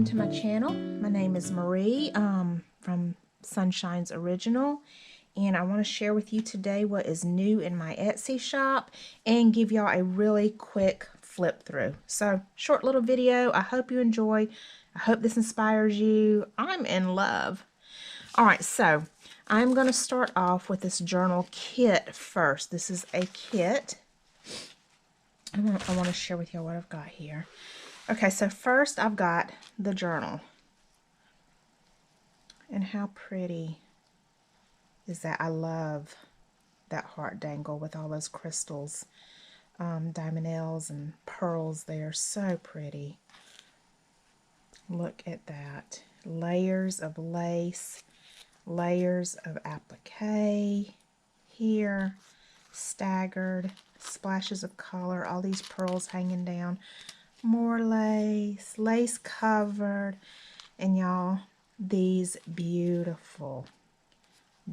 to my channel. My name is Marie from Sunshine's Original, and I want to share with you today what is new in my Etsy shop and give y'all a really quick flip through. So, short little video. I hope you enjoy. I hope this inspires you. I'm in love. Alright, so I'm going to start off with this journal kit first. This is a kit. I want to share with y'all what I've got here. Okay, so first I've got the journal. And how pretty is that? I love that heart dangle with all those crystals, diamonds and pearls there. So pretty. Look at that. Layers of lace, layers of applique here, staggered, splashes of color, all these pearls hanging down. More lace, lace covered, and y'all, these beautiful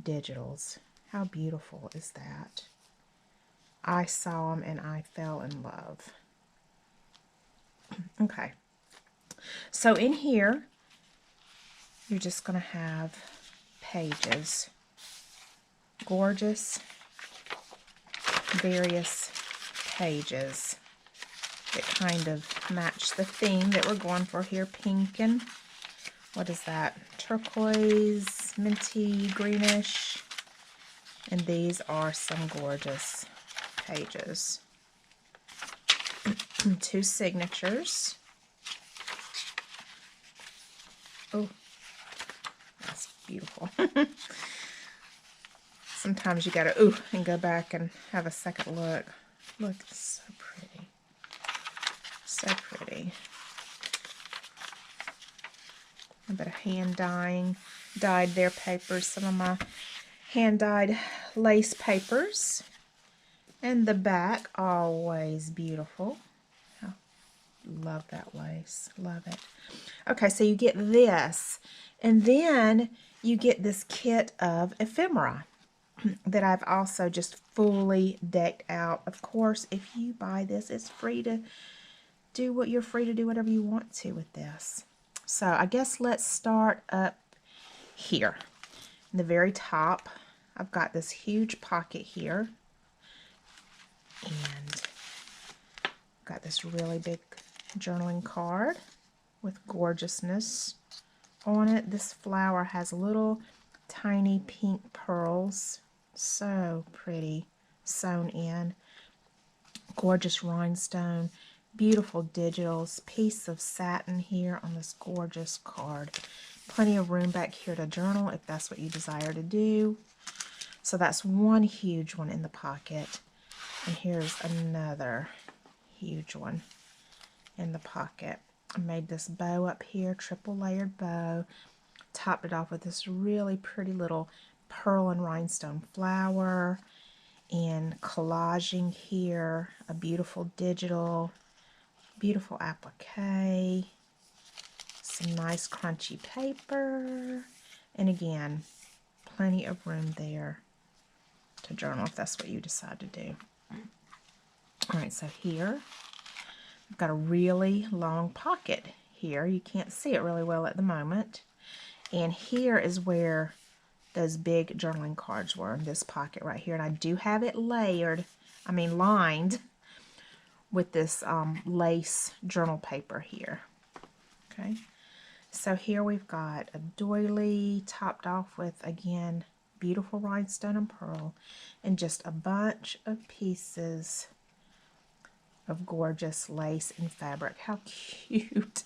digitals. How beautiful is that? I saw them and I fell in love. Okay, so in here, you're just going to have pages. Gorgeous, various pages that kind of match the theme that we're going for here. Pink and, what is that? Turquoise, minty, greenish. And these are some gorgeous pages. 2 signatures. Oh, that's beautiful. Sometimes you gotta ooh and go back and have a second look. Look, it's so pretty. So pretty. A bit of hand dyed their papers. Some of my hand dyed lace papers. And the back, always beautiful. Oh, love that lace. Love it. Okay, so you get this. And then you get this kit of ephemera that I've also just fully decked out. Of course, if you buy this, it's free to do what you're free to do whatever you want to with this. So I guess let's start up here. In the very top, I've got this huge pocket here. And got this really big journaling card with gorgeousness on it. This flower has little tiny pink pearls. So pretty, sewn in. Gorgeous rhinestone. Beautiful digitals. Piece of satin here on this gorgeous card. Plenty of room back here to journal if that's what you desire to do. So that's one huge one in the pocket. And here's another huge one in the pocket. I made this bow up here, triple layered bow. Topped it off with this really pretty little pearl and rhinestone flower. And collaging here, a beautiful digital, beautiful applique. Some nice crunchy paper. And again, plenty of room there to journal if that's what you decide to do. Alright, so here I've got a really long pocket here. You can't see it really well at the moment. And here is where those big journaling cards were, in this pocket right here. And I do have it lined with this lace journal paper here. Okay, so here we've got a doily topped off with, again, beautiful rhinestone and pearl, and just a bunch of pieces of gorgeous lace and fabric. How cute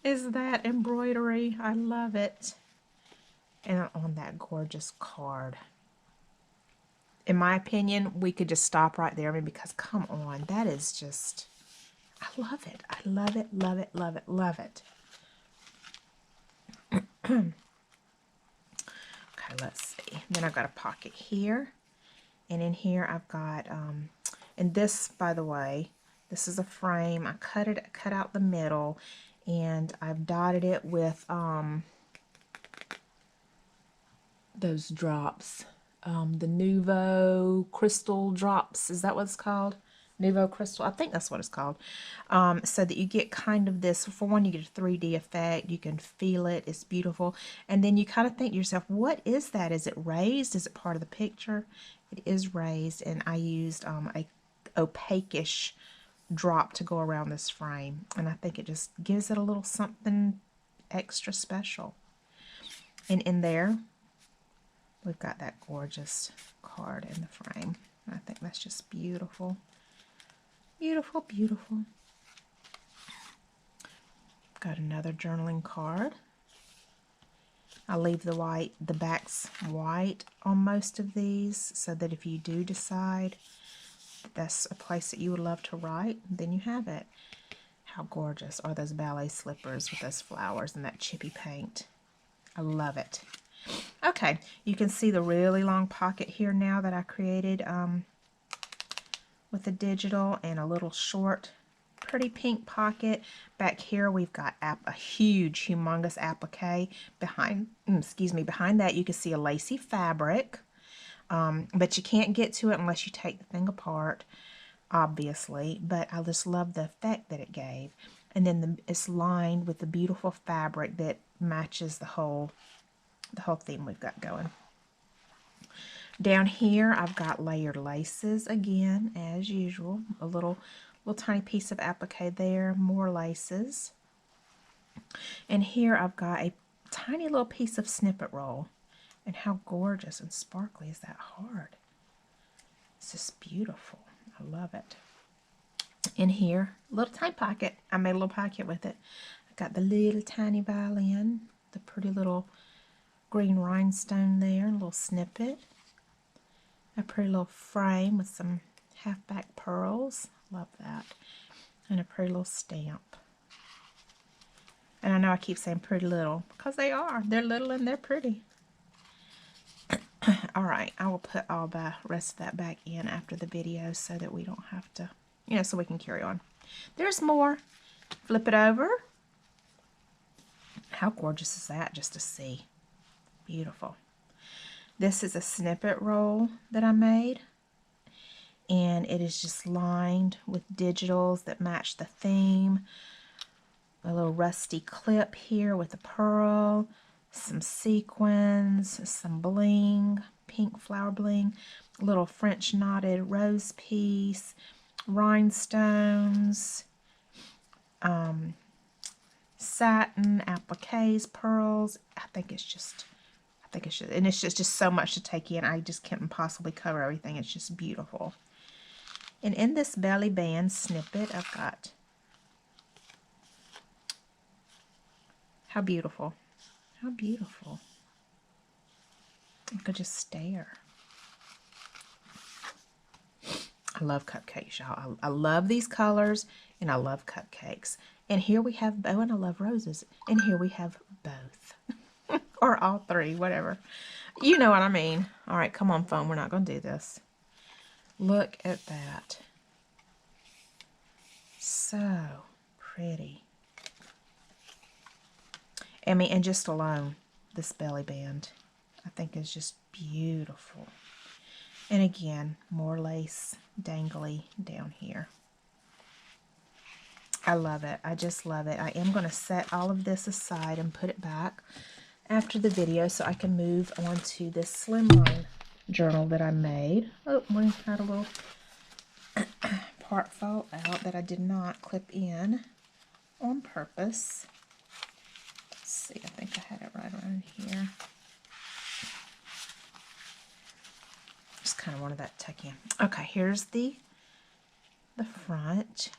is that embroidery? I love it. And on that gorgeous card. In my opinion, we could just stop right there. I mean, because come on, that is just, I love it. I love it, love it, love it, love it. Okay, let's see. Then I've got a pocket here. And in here I've got, and this, by the way, this is a frame. I cut out the middle, and I've dotted it with those drops. The Nuvo crystal drops. Is that what it's called? Nouveau Crystal, I think that's what it's called. So that you get kind of this, for one, you get a 3D effect. You can feel it. It's beautiful. And then you kind of think to yourself, what is that? Is it raised? Is it part of the picture? It is raised, and I used a opaque-ish drop to go around this frame. And I think it just gives it a little something extra special. And in there, we've got that gorgeous card in the frame. I think that's just beautiful. Beautiful, beautiful. Got another journaling card. I'll leave the backs white on most of these so that if you do decide that that's a place that you would love to write, then you have it. How gorgeous are those ballet slippers with those flowers and that chippy paint. I love it. Okay, you can see the really long pocket here now that I created with the digital, and a little short, pretty pink pocket. Back here we've got a huge, humongous applique. Behind that you can see a lacy fabric, but you can't get to it unless you take the thing apart, obviously. But I just love the effect that it gave. And then it's lined with the beautiful fabric that matches the whole theme we've got going. Down here, I've got layered laces again, as usual. A little tiny piece of applique there, more laces. And here I've got a tiny little piece of snippet roll. And how gorgeous and sparkly is that heart? It's just beautiful. I love it. In here, little tiny pocket. I made a little pocket with it. I've got the little tiny violin, the pretty little green rhinestone there, a little snippet. A pretty little frame with some half-back pearls. Love that. And a pretty little stamp. And I know I keep saying pretty little because they are. They're little and they're pretty. Alright, I will put all the rest of that back in after the video so that we don't have to, so we can carry on. There's more. Flip it over. How gorgeous is that just to see? Beautiful. This is a snippet roll that I made, and it is just lined with digitals that match the theme. A little rusty clip here with a pearl, some sequins, some bling, pink flower bling, a little French knotted rose piece, rhinestones, satin, appliques, pearls. I think it's just, and it's just so much to take in. I just can't possibly cover everything. It's just beautiful. And in this belly band snippet, I've got, how beautiful. How beautiful. I could just stare. I love cupcakes, y'all. I love these colors, and I love cupcakes. And here we have, oh, and I love roses. And here we have both. Or all three, whatever. You know what I mean. All right, come on, phone. We're not going to do this. Look at that. So pretty. I mean, and just alone, this belly band, I think is just beautiful. And again, more lace dangly down here. I love it. I just love it. I am going to set all of this aside and put it back after the video so I can move on to this slimline journal that I made. Oh, we had a little part fall out that I did not clip in on purpose. Let's see, I think I had it right around here. Just kind of wanted that tuck in. Okay, here's the front.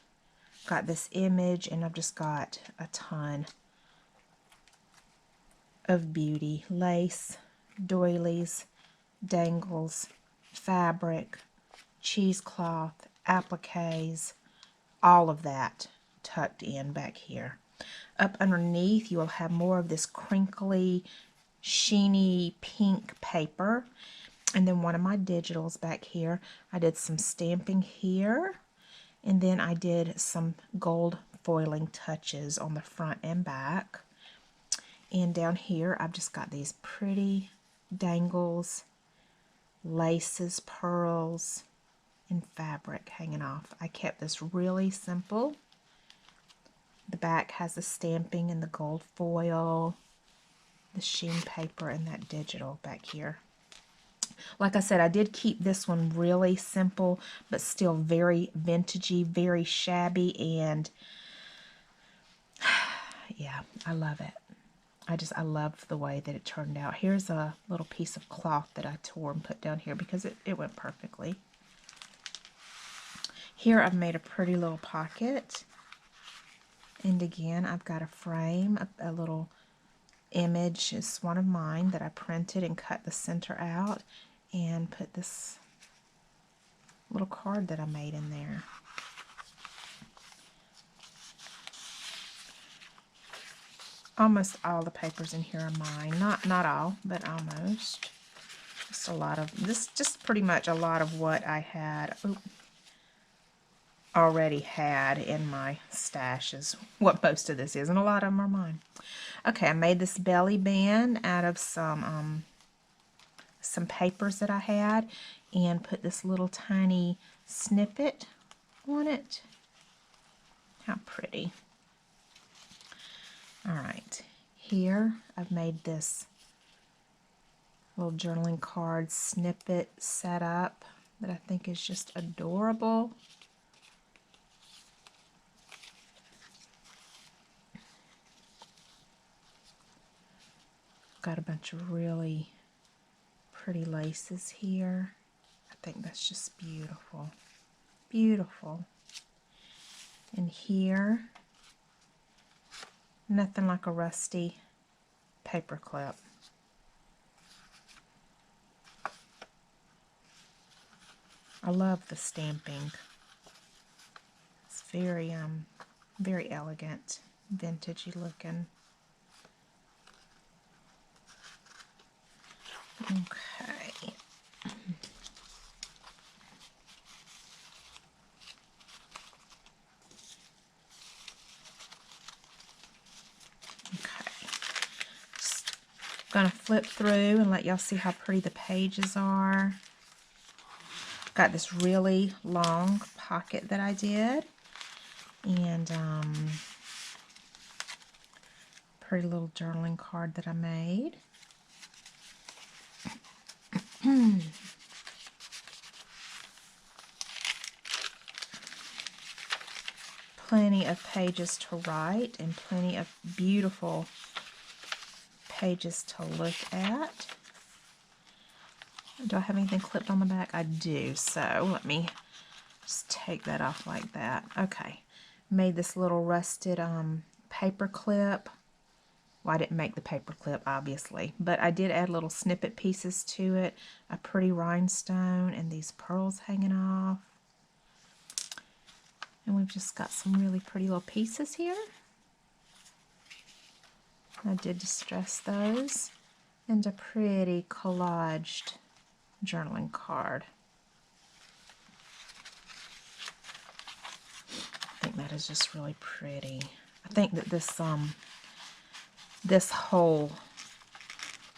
Got this image, and I've just got a ton of beauty. Lace, doilies, dangles, fabric, cheesecloth, appliques, all of that tucked in back here. Up underneath, you will have more of this crinkly, sheeny pink paper. And then one of my digitals back here. I did some stamping here, and then I did some gold foiling touches on the front and back. And down here, I've just got these pretty dangles, laces, pearls, in fabric hanging off. I kept this really simple. The back has the stamping and the gold foil, the sheen paper, and that digital back here. Like I said, I did keep this one really simple, but still very vintagey, very shabby, and yeah, I love it. I love the way that it turned out. Here's a little piece of cloth that I tore and put down here because it went perfectly. Here I've made a pretty little pocket. And again, I've got a frame, a little image. It's one of mine that I printed and cut the center out and put this little card that I made in there. Almost all the papers in here are mine. Not all, but almost. Just a lot of this, just pretty much a lot of what I had already had in my stash is what most of this is, and a lot of them are mine. Okay, I made this belly band out of some papers that I had and put this little tiny snippet on it. How pretty. Alright, here I've made this little journaling card snippet setup that I think is just adorable. Got a bunch of really pretty laces here. I think that's just beautiful. Beautiful. And here, nothing like a rusty paper clip. I love the stamping. It's very very elegant, vintagey looking. Okay. I'm going to flip through and let y'all see how pretty the pages are. Got this really long pocket that I did, and pretty little journaling card that I made. Plenty of pages to write and plenty of beautiful pages to look at. Do I have anything clipped on the back? I do, so let me just take that off like that. Okay, made this little rusted paper clip. Well, I didn't make the paper clip, obviously, but I did add little snippet pieces to it, a pretty rhinestone, and these pearls hanging off. And we've just got some really pretty little pieces here. I did distress those, and a pretty collaged journaling card. I think that is just really pretty. I think that this whole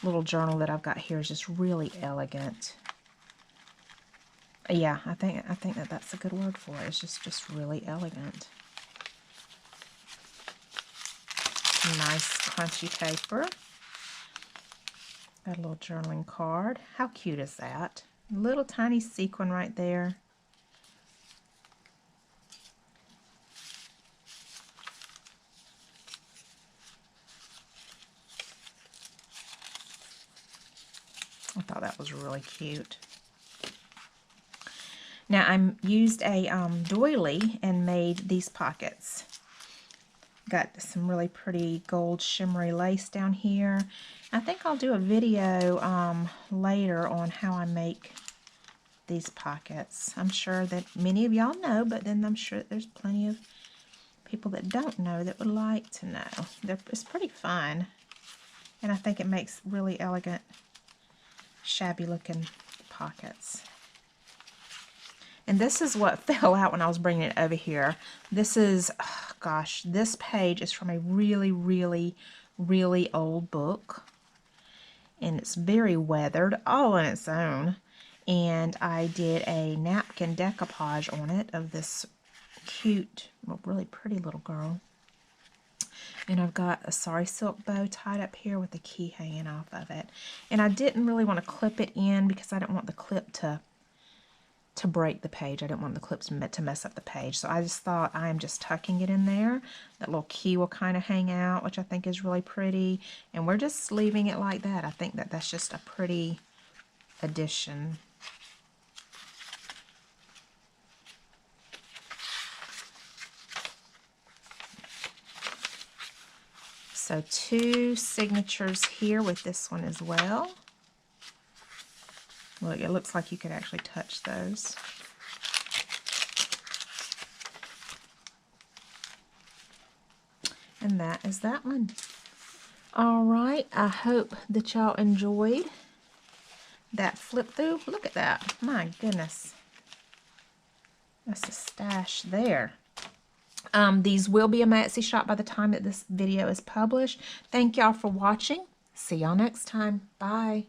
little journal that I've got here is just really elegant. Yeah, I think that that's a good word for it. It's just really elegant. Nice crunchy paper. Got a little journaling card. How cute is that? A little tiny sequin right there. I thought that was really cute. Now I used a doily and made these pockets. Got some really pretty gold shimmery lace down here. I think I'll do a video later on how I make these pockets. I'm sure that many of y'all know, but then I'm sure there's plenty of people that don't know that would like to know. It's pretty fun, and I think it makes really elegant, shabby looking pockets. And this is what fell out when I was bringing it over here. This is, oh gosh, this page is from a really, really, really old book. And it's very weathered all on its own. and I did a napkin decoupage on it of this cute, well, really pretty little girl. And I've got a sari silk bow tied up here with the key hanging off of it. And I didn't really want to clip it in because I didn't want the clip to break the page. I didn't want the clips to mess up the page. So I just thought I am just tucking it in there. That little key will kind of hang out, which I think is really pretty. And we're just leaving it like that. I think that that's just a pretty addition. So 2 signatures here with this one as well. Look, it looks like you could actually touch those. And that is that one. All right, I hope that y'all enjoyed that flip through. Look at that, my goodness. That's a stash there. These will be a my Etsy shop by the time that this video is published. Thank y'all for watching. See y'all next time. Bye.